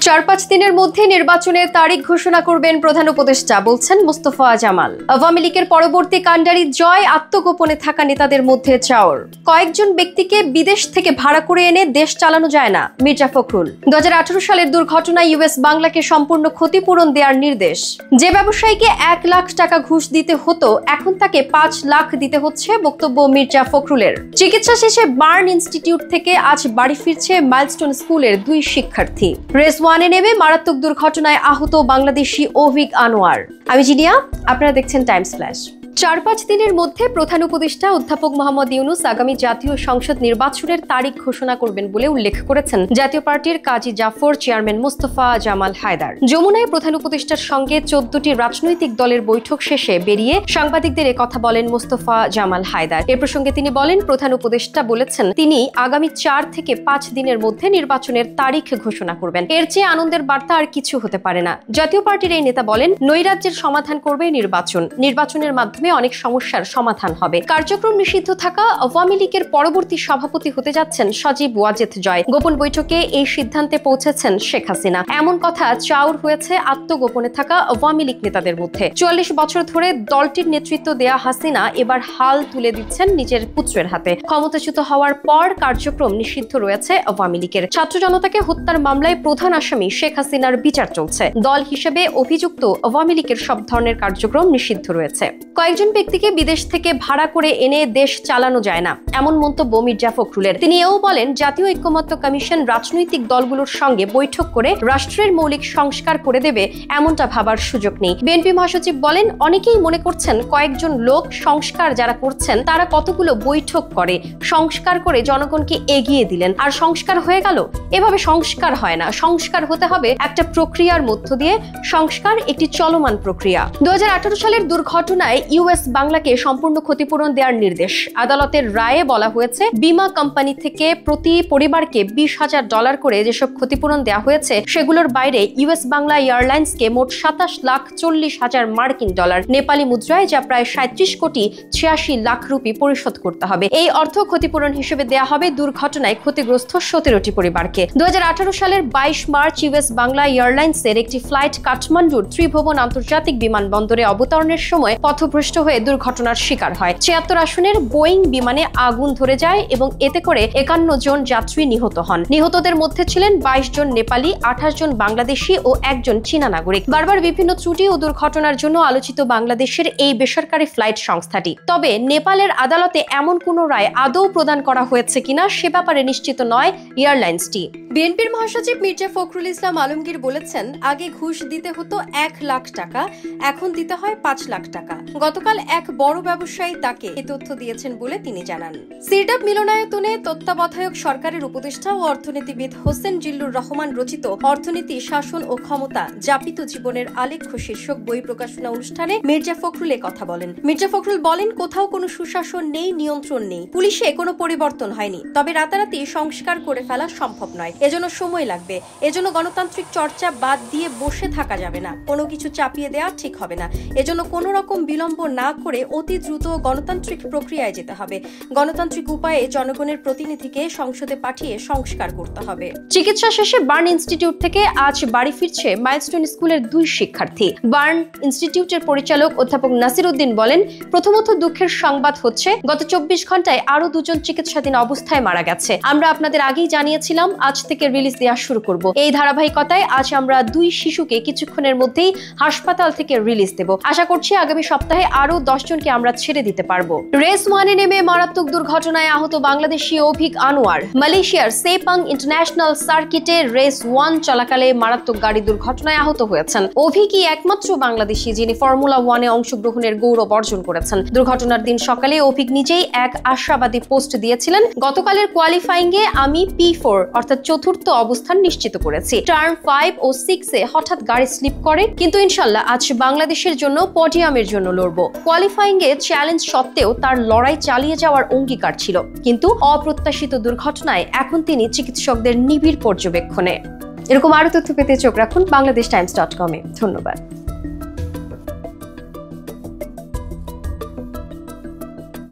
4-5 দিনের মধ্যে নির্বাচনের তারিখ ঘোষণা করবেন প্রধান উপদেষ্টা, বলছেন মোস্তফা জামাল। আওয়ামী লীগের পরবর্তী কাণ্ডারি জয় আত্মগোপনে থাকা নেতাদের মধ্যে চাওর। কয়েকজন ব্যক্তিকে বিদেশ থেকে ভাড়া করে এনে দেশ চালানো যায় না, মির্জা ফখরুল। 2018 সালের দুর্ঘটনায় ইউএস বাংলাকে সম্পূর্ণ ক্ষতিপূরণ দেওয়ার নির্দেশ। যে ব্যবসায়ীকে 1 লাখ টাকা ঘুষ দিতে হতো, এখন তাকে 5 লাখ দিতে হচ্ছে, বক্তব্য মির্জা ফখরুলের। চিকিৎসা শেষে বার্ন ইনস্টিটিউট থেকে আজ বাড়ি ফিরছে মাইলস্টোন স্কুলের 2 শিক্ষার্থী। রেস 1-এ নেমে মারাত্মক দুর্ঘটনায় আহত বাংলাদেশি অভিক আনোয়ার। আমি জিনিয়া, আপনারা দেখছেন টাইমস ফ্ল্যাশ। 4-5 দিনের মধ্যে প্রধান উপদেষ্টা অধ্যাপক মোহাম্মদ ইউনূস আগামী জাতীয় সংসদ নির্বাচনের তারিখ ঘোষণা করবেন বলে উল্লেখ করেছেন জাতীয় পার্টির কাজী জাফর চেয়ারম্যান মোস্তফা জামাল হায়দার। যমুনায় প্রধান উপদেষ্টার সঙ্গে 14টি রাজনৈতিক দলের বৈঠক শেষে বেরিয়ে সাংবাদিকদের কথা বলেন মোস্তফা জামাল হায়দার। এ প্রসঙ্গে তিনি বলেন, প্রধান উপদেষ্টা বলেছেন তিনি আগামী 4 থেকে 5 দিনের মধ্যে নির্বাচনের তারিখ ঘোষণা করবেন। এর চেয়ে আনন্দের বার্তা আর কিছু হতে পারে না। জাতীয় পার্টির এই নেতা বলেন, নৈরাজ্যের সমাধান করবে নির্বাচনের মাধ্যমে অনেক সমস্যার সমাধান হবে। কার্যক্রম নিষিদ্ধ থাকা আওয়ামী লীগের পরবর্তী সভাপতি হতে যাচ্ছেন সজীব ওয়াজেদ জয়। গোপন বৈঠকে এই সিদ্ধান্তে পৌঁছেছেন শেখ হাসিনা। এমন কথা চাউর হয়েছে আত্মগোপনে থাকা আওয়ামী লীগ নেতাদের মধ্যে। 44 বছর ধরে দলটির নেতৃত্ব দেয়া হাসিনা এবার হাল তুলে দিচ্ছেন নিজের পুত্রের হাতে। ক্ষমতাচ্যুত হওয়ার পর কার্যক্রম নিষিদ্ধ রয়েছে আওয়ামী লীগের। ছাত্র জনতাকে হত্যার মামলায় প্রধান আসামি শেখ হাসিনার বিচার চলছে। দল হিসেবে অভিযুক্ত আওয়ামী লীগের সব ধরনের কার্যক্রম নিষিদ্ধ রয়েছে। কয়েকজন ব্যক্তিকে বিদেশ থেকে ভাড়া করে এনে দেশ চালানো যায় না, এমন মন্তব্য মির্জা ফখরুলের। তিনি এও বলেন, জাতীয় ঐক্যমত্য কমিশন রাজনৈতিক দলগুলোর সঙ্গে বৈঠক করে রাষ্ট্রের মৌলিক সংস্কার করে দেবে, এমনটা ভাবার সুযোগ নেই। বিএনপি মহাসচিব বলেন, অনেকেই মনে করছেন কয়েকজন লোক সংস্কার যারা করছেন তারা কতগুলো বৈঠক করে সংস্কার করে জনগণকে এগিয়ে দিলেন আর সংস্কার হয়ে গেল। এভাবে সংস্কার হয় না। সংস্কার হতে হবে একটা প্রক্রিয়ার মধ্য দিয়ে। সংস্কার একটি চলমান প্রক্রিয়া। 2018 সালের দুর্ঘটনায় ইউএস বাংলাকে সম্পূর্ণ ক্ষতিপূরণ দেওয়ার নির্দেশ। আদালতের রায়ে বলা হয়েছে, বীমা কোম্পানি থেকে প্রতি পরিবারকে $20,000 করে যেসব ক্ষতিপূরণ দেওয়া হয়েছে সেগুলোর বাইরে ইউএস বাংলা এয়ারলাইন্সকে মোট $27,40,000 নেপালি মুদ্রায়, যা প্রায় 37,86,00,000 রুপি পরিশোধ করতে হবে। এই অর্থ ক্ষতিপূরণ হিসেবে দেওয়া হবে দুর্ঘটনায় ক্ষতিগ্রস্ত 17টি পরিবারকে। 2018 সালের 22 মার্চ ইউএস বাংলা এয়ারলাইন্সের একটি ফ্লাইট কাঠমান্ডুর ত্রিভুবন আন্তর্জাতিক বিমানবন্দরে অবতরণের সময় পথভ্রষ্ট হয়ে দুর্ঘটনার শিকার হয়। 76 আসনের বোয়িং বিমানে আগুন ধরে যায় এবং এতে করে 51 জন যাত্রী নিহত হন। নিহতদের মধ্যে ছিলেন 22 জন নেপালি, 28 জন বাংলাদেশি ও 1 জন চীনা নাগরিক। বারবার বিভিন্ন ত্রুটি ও দুর্ঘটনার জন্য আলোচিত বাংলাদেশের এই বেসরকারি ফ্লাইট সংস্থাটি। তবে নেপালের আদালতে এমন কোনো রায় আদৌ প্রদান করা হয়েছে কিনা সে ব্যাপারে নিশ্চিত নয় এয়ারলাইন্সটি। বিএনপির মহাসচিব মির্জা ফখরুল ইসলাম আলমগীর বলেছেন, আগে ঘুষ দিতে হতো 1 লাখ টাকা, এখন দিতে হয় 5 লাখ টাকা। গতকাল এক বড় ব্যবসায়ী তাকে এই তথ্য দিয়েছেন বলে তিনি জানান। সিরডাপ মিলনায়তনে তত্ত্বাবধায়ক সরকারের উপদেষ্টা ও অর্থনীতিবিদ হোসেন জিল্লুর রহমান রচিত অর্থনীতি, শাসন ও ক্ষমতা, যাপিত জীবনের আলেখ্য শীর্ষক বই প্রকাশনা অনুষ্ঠানে মির্জা ফখরুল কথা বলেন। মির্জা ফখরুল বলেন, কোথাও কোনো সুশাসন নেই, নিয়ন্ত্রণ নেই, পুলিশে কোনো পরিবর্তন হয়নি। তবে রাতারাতি সংস্কার করে ফেলা সম্ভব নয়, এজন্য সময় লাগবে। এজন্য গণতান্ত্রিক চর্চা বাদ দিয়ে বসে থাকা যাবে না, কোনো কিছু চাপিয়ে দেওয়া ঠিক হবে না। এজন্য কোনো রকম বিলম্ব না করে অতি দ্রুত গণতান্ত্রিক প্রক্রিয়ায় যেতে হবে। গণতান্ত্রিক উপায়ে জনগণের প্রতিনিধিকে সংসদে পাঠিয়ে সংস্কার করতে হবে। চিকিৎসা শেষে বার্ন ইনস্টিটিউট থেকে আজ বাড়ি ফিরছে মাইলস্টোন স্কুলের 2 শিক্ষার্থী। বার্ন ইনস্টিটিউটের পরিচালক অধ্যাপক নাসির উদ্দিন বলেন, প্রথমত দুঃখের সংবাদ হচ্ছে গত 24 ঘন্টায় আরো 2 জন চিকিৎসাধীন অবস্থায় মারা গেছে। আমরা আপনাদের আগেই জানিয়েছিলাম আজ থেকে রিলিজ দেওয়া শুরু করব। এই ধারাবাহিকতায় আজ আমরা 2 শিশুকে কিছুক্ষণের মধ্যেই হাসপাতাল থেকে রিলিজ দেব। আশা করছি আগামী সপ্তাহে আরো 10 জনকে আমরা ছেড়ে দিতে পারবো। রেস 1-এ নেমে মারাত্মক দুর্ঘটনায় আহত বাংলাদেশি অভিক আনোয়ার। মালয়েশিয়ার সেপাং ইন্টারন্যাশনাল সার্কিটে রেস 1 চলাকালে মারাত্মক গাড়ি দুর্ঘটনায় আহত হয়েছেন। অভিকই একমাত্র বাংলাদেশি যিনি ফর্মুলা 1-এ অংশগ্রহণের গৌরব অর্জন করেছেন। দুর্ঘটনার দিন সকালে অভিক নিজেই এক আশাবাদী পোস্ট দিয়েছিলেন, গতকালের কোয়ালিফাইংয়ে আমি P4 অর্থাৎ 4র্থ অবস্থান নিশ্চিত করেছি। টার্ন 5 ও 6-এ হঠাৎ গাড়ি স্লিপ করে, কিন্তু ইনশাল্লাহ আজ বাংলাদেশের জন্য পডিয়ামের জন্য লড়ব। কোয়ালিফাইংয়ে চ্যালেঞ্জ সত্ত্বেও তার লড়াই চালিয়ে যাওয়ার অঙ্গীকার ছিল, কিন্তু অপ্রত্যাশিত দুর্ঘটনায় এখন তিনি চিকিৎসকদের নিবিড় পর্যবেক্ষণে। এরকম আরো তথ্য পেতে চোখ রাখুন বাংলাদেশ টাইমস.com-এ। ধন্যবাদ।